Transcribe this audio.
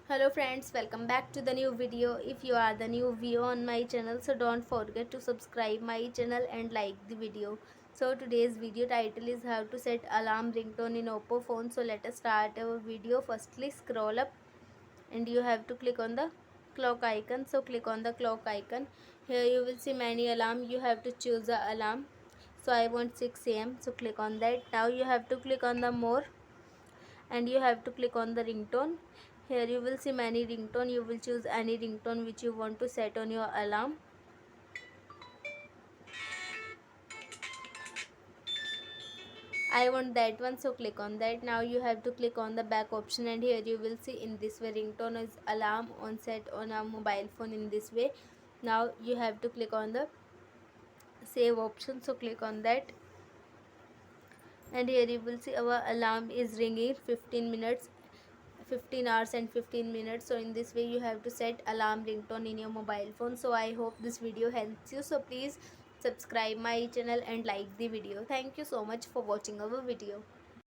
Hello friends, welcome back to the new video. If you are the new viewer on my channel, so don't forget to subscribe my channel and like the video. So today's video title is how to set alarm ringtone in OPPO phone. So let us start our video. Firstly scroll up and you have to click on the clock icon. So click on the clock icon. Here you will see many alarm. You have to choose the alarm. So I want 6 a.m. So click on that. Now you have to click on the more and you have to click on the ringtone. Here you will see many ringtone. You will choose any ringtone which you want to set on your alarm. I want that one, so click on that. Now you have to click on the back option and here you will see in this way ringtone is alarm on set on a mobile phone in this way. Now you have to click on the save option, so click on that and here you will see our alarm is ringing 15 minutes 15 hours and 15 minutes. So in this way you have to set alarm ringtone in your mobile phone. So I hope this video helps you, so please subscribe my channel and like the video. Thank you so much for watching our video.